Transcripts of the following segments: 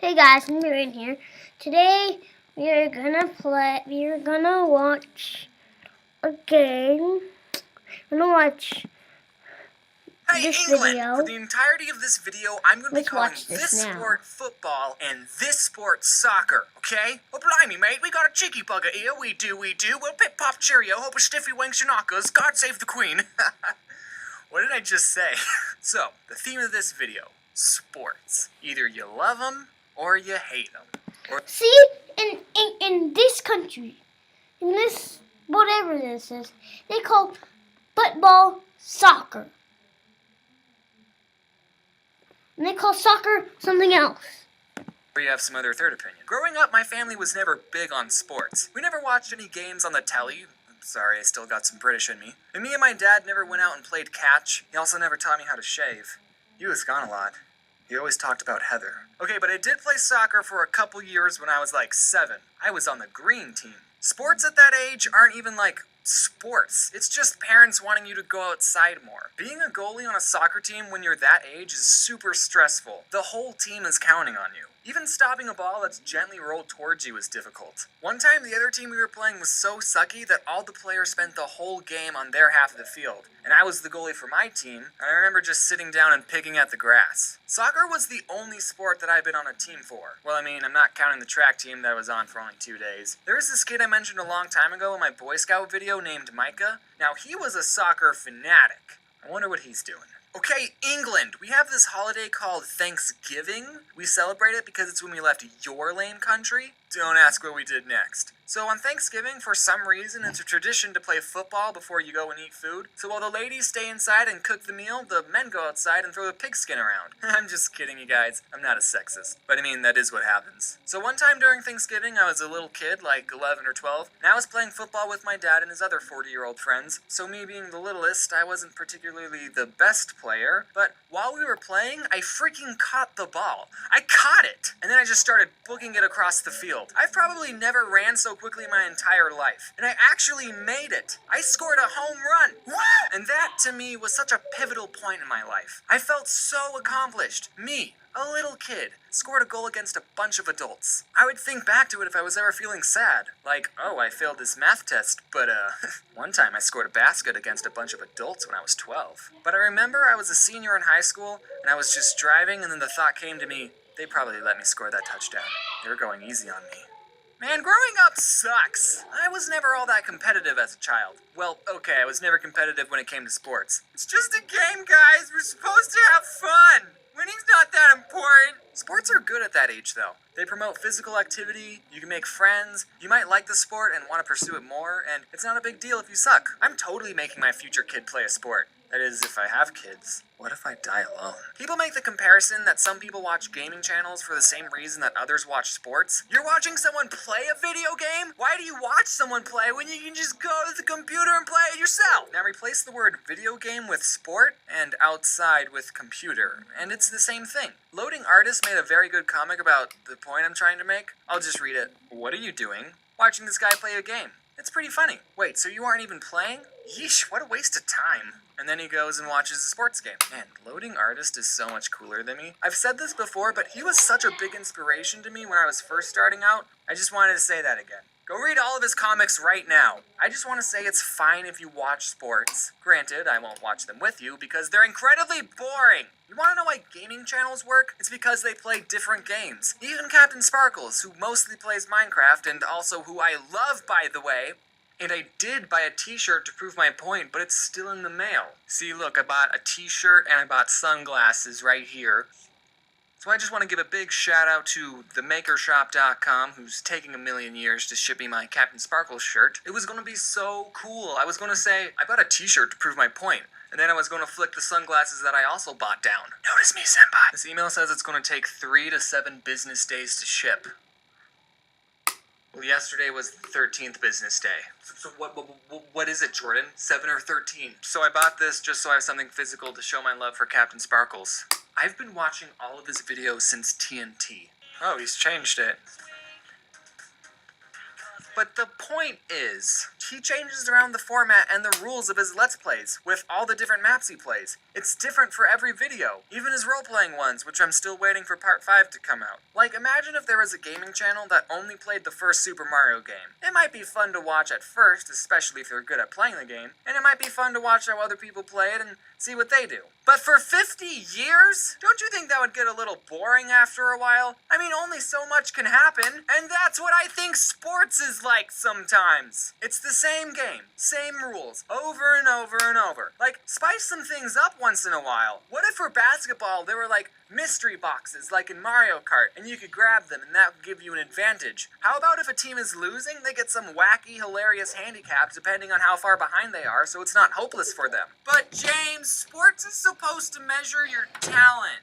Hey guys, I'm in here. Today we are gonna watch a game. We're gonna watch this England! video. For the entirety of this video, I'm going to be calling this sport football and this sport soccer, okay? Well, blimey, mate, we got a cheeky bugger here. We do. Well, pip pop cheerio, hope a stiffy wanks your knockers. God save the queen. What did I just say? So, the theme of this video, sports. Either you love them or you hate them. See, in this country, in this, whatever this is, they call football soccer. And they call soccer something else. Or you have some other third opinion. Growing up, my family was never big on sports. We never watched any games on the telly. Sorry, I still got some British in me. And me and my dad never went out and played catch. He also never taught me how to shave. He was gone a lot. He always talked about Heather. Okay, but I did play soccer for a couple years when I was like 7. I was on the green team. Sports at that age aren't even like sports. It's just parents wanting you to go outside more. Being a goalie on a soccer team when you're that age is super stressful. The whole team is counting on you. Even stopping a ball that's gently rolled towards you is difficult. One time, the other team we were playing was so sucky that all the players spent the whole game on their half of the field. And I was the goalie for my team, and I remember just sitting down and picking at the grass. Soccer was the only sport that I've been on a team for. Well, I mean, I'm not counting the track team that I was on for only 2 days. There was this kid I mentioned a long time ago in my Boy Scout video named Micah. Now, he was a soccer fanatic. I wonder what he's doing. Okay, England, we have this holiday called Thanksgiving. We celebrate it because it's when we left your lame country. Don't ask what we did next. So on Thanksgiving, for some reason, it's a tradition to play football before you go and eat food. So while the ladies stay inside and cook the meal, the men go outside and throw the pigskin around. I'm just kidding, you guys. I'm not a sexist. But I mean, that is what happens. So one time during Thanksgiving, I was a little kid, like 11 or 12, and I was playing football with my dad and his other 40-year-old friends. So me being the littlest, I wasn't particularly the best player, but while we were playing, I freaking caught the ball. I caught it! And then I just started booking it across the field. I've probably never ran so quickly in my entire life. And I actually made it. I scored a home run. Woo! And that, to me, was such a pivotal point in my life. I felt so accomplished. Me, a little kid, scored a goal against a bunch of adults. I would think back to it if I was ever feeling sad. Like, oh, I failed this math test, but one time I scored a basket against a bunch of adults when I was 12. But I remember I was a senior in high school, and I was just driving, and then the thought came to me, they probably let me score that touchdown. They were going easy on me. Man, growing up sucks. I was never all that competitive as a child. Well, okay, I was never competitive when it came to sports. It's just a game, guys. We're supposed to have fun. Winning's not that important. Sports are good at that age, though. They promote physical activity, you can make friends, you might like the sport and want to pursue it more, and it's not a big deal if you suck. I'm totally making my future kid play a sport. That is, if I have kids. What if I die alone? People make the comparison that some people watch gaming channels for the same reason that others watch sports. You're watching someone play a video game? Why do you watch someone play when you can just go to the computer and play it yourself? Now replace the word video game with sport and outside with computer, and it's the same thing. Loading Artist made a very good comic about the point I'm trying to make. I'll just read it. What are you doing? Watching this guy play a game. It's pretty funny. Wait, so you aren't even playing? Yeesh, what a waste of time. And then he goes and watches a sports game. Man, Loading Artist is so much cooler than me. I've said this before, but he was such a big inspiration to me when I was first starting out. I just wanted to say that again. Go read all of his comics right now. I just want to say it's fine if you watch sports. Granted, I won't watch them with you because they're incredibly boring. You want to know why gaming channels work? It's because they play different games. Even Captain Sparkles, who mostly plays Minecraft and also who I love, by the way. And I did buy a t-shirt to prove my point, but it's still in the mail. See, look, I bought a t-shirt and I bought sunglasses right here. So I just want to give a big shout out to themakershop.com, who's taking a million years to ship me my Captain Sparkles shirt. It was going to be so cool. I was going to say, I bought a t-shirt to prove my point. And then I was going to flick the sunglasses that I also bought down. Notice me, senpai. This email says it's going to take 3 to 7 business days to ship. Well, yesterday was the 13th business day. So what is it, Jordan? 7 or 13? So I bought this just so I have something physical to show my love for Captain Sparkles. I've been watching all of his videos since TNT. Oh, he's changed it. But the point is, he changes around the format and the rules of his Let's Plays with all the different maps he plays. It's different for every video, even his role-playing ones, which I'm still waiting for part 5 to come out. Like, imagine if there was a gaming channel that only played the first Super Mario game. It might be fun to watch at first, especially if you're good at playing the game, and it might be fun to watch how other people play it and see what they do. But for 50 years? Don't you think that would get a little boring after a while? I mean, only so much can happen, and that's what I think sports is like sometimes. It's the same game, same rules, over and over and over. Like, spice some things up once in a while. What if for basketball there were like mystery boxes like in Mario Kart, and you could grab them and that would give you an advantage? How about if a team is losing, they get some wacky, hilarious handicap depending on how far behind they are, so it's not hopeless for them? But James, sports is supposed to measure your talent.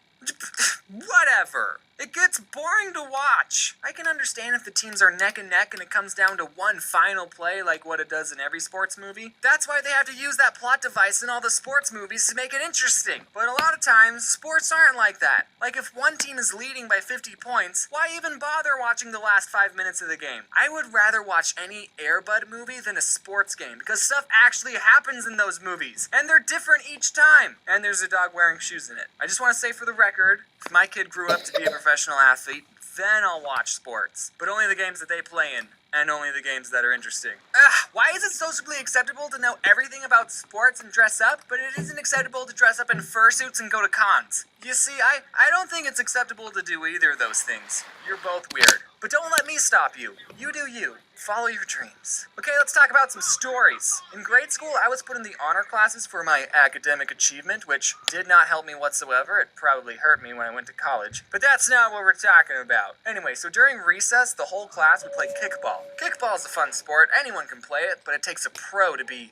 Whatever. It gets boring to watch. I can understand if the teams are neck and neck and it comes down to one final play like what it does in every sports movie. That's why they have to use that plot device in all the sports movies to make it interesting. But a lot of times, sports aren't like that. Like if one team is leading by 50 points, why even bother watching the last 5 minutes of the game? I would rather watch any Air Bud movie than a sports game because stuff actually happens in those movies. And they're different each time. And there's a dog wearing shoes in it. I just want to say for the record, if my kid grew up to be a professional athlete, then I'll watch sports. But only the games that they play in, and only the games that are interesting. Ugh, why is it socially acceptable to know everything about sports and dress up, but it isn't acceptable to dress up in fursuits and go to cons? You see, I don't think it's acceptable to do either of those things. You're both weird. But don't let me stop you. You do you. Follow your dreams. Okay, let's talk about some stories. In grade school, I was put in the honor classes for my academic achievement, which did not help me whatsoever. It probably hurt me when I went to college. But that's not what we're talking about. Anyway, so during recess, the whole class would play kickball. Kickball is a fun sport. Anyone can play it, but it takes a pro to be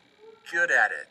good at it.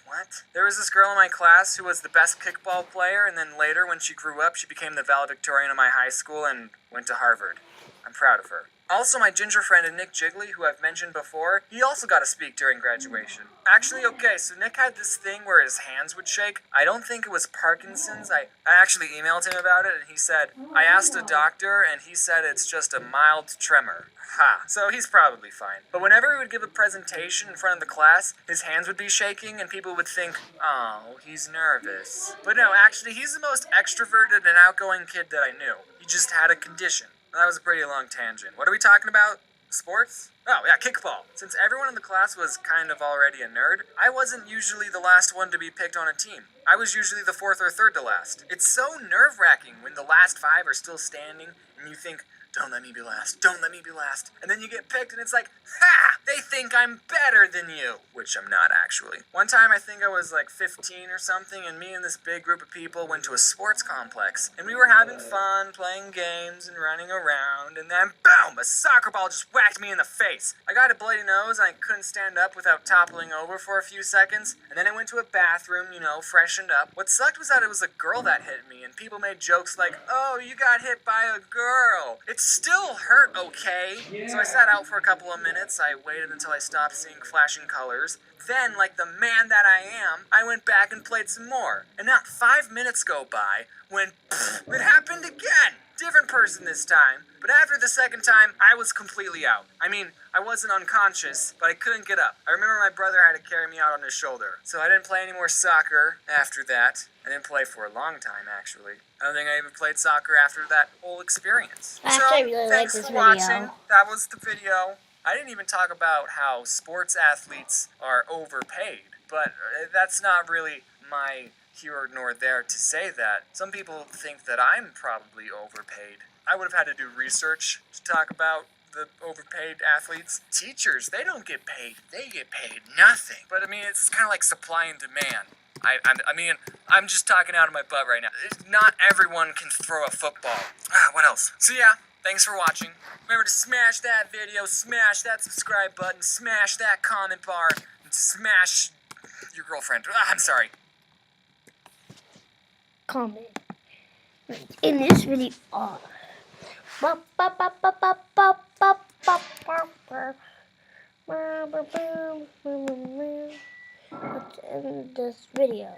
What? There was this girl in my class who was the best kickball player, and then later, when she grew up, she became the valedictorian of my high school and went to Harvard. I'm proud of her. Also, my ginger friend Nick Jiggly, who I've mentioned before, he also got to speak during graduation. Actually, okay, so Nick had this thing where his hands would shake. I don't think it was Parkinson's. I actually emailed him about it, and he said, I asked a doctor, and he said it's just a mild tremor. Ha. So he's probably fine. But whenever he would give a presentation in front of the class, his hands would be shaking, and people would think, oh, he's nervous. But no, actually, he's the most extroverted and outgoing kid that I knew. He just had a condition. That was a pretty long tangent. What are we talking about? Sports? Oh, yeah, kickball. Since everyone in the class was kind of already a nerd, I wasn't usually the last one to be picked on a team. I was usually the fourth or third to last. It's so nerve-wracking when the last 5 are still standing and you think, don't let me be last, don't let me be last. And then you get picked and it's like, ha! They think I'm better than you. Which I'm not, actually. One time I think I was like 15 or something, and me and this big group of people went to a sports complex. And we were having fun, playing games and running around, and then boom! A soccer ball just whacked me in the face. I got a bloody nose and I couldn't stand up without toppling over for a few seconds. And then I went to a bathroom, freshened up. What sucked was that it was a girl that hit me, and people made jokes like, oh, you got hit by a girl. It still hurt, okay? Yeah. So I sat out for a couple of minutes. I waited until I stopped seeing flashing colors. Then, like the man that I am, I went back and played some more. And not 5 minutes go by when it happened again. Different person this time. But after the second time, I was completely out. I mean, I wasn't unconscious, but I couldn't get up. I remember my brother had to carry me out on his shoulder. So I didn't play any more soccer after that. I didn't play for a long time, actually. I don't think I even played soccer after that whole experience. I really like this video. Thanks for watching. That was the video. I didn't even talk about how sports athletes are overpaid, but that's not really my here nor there to say that. Some people think that I'm probably overpaid. I would have had to do research to talk about the overpaid athletes. Teachers, they don't get paid. They get paid nothing. But I mean, it's kind of like supply and demand. I'm just talking out of my butt right now. Not everyone can throw a football. What else? So yeah, thanks for watching. Remember to smash that video, smash that subscribe button, smash that comment bar, and smash your girlfriend. I'm sorry. Comment. In this video. Let's end this video.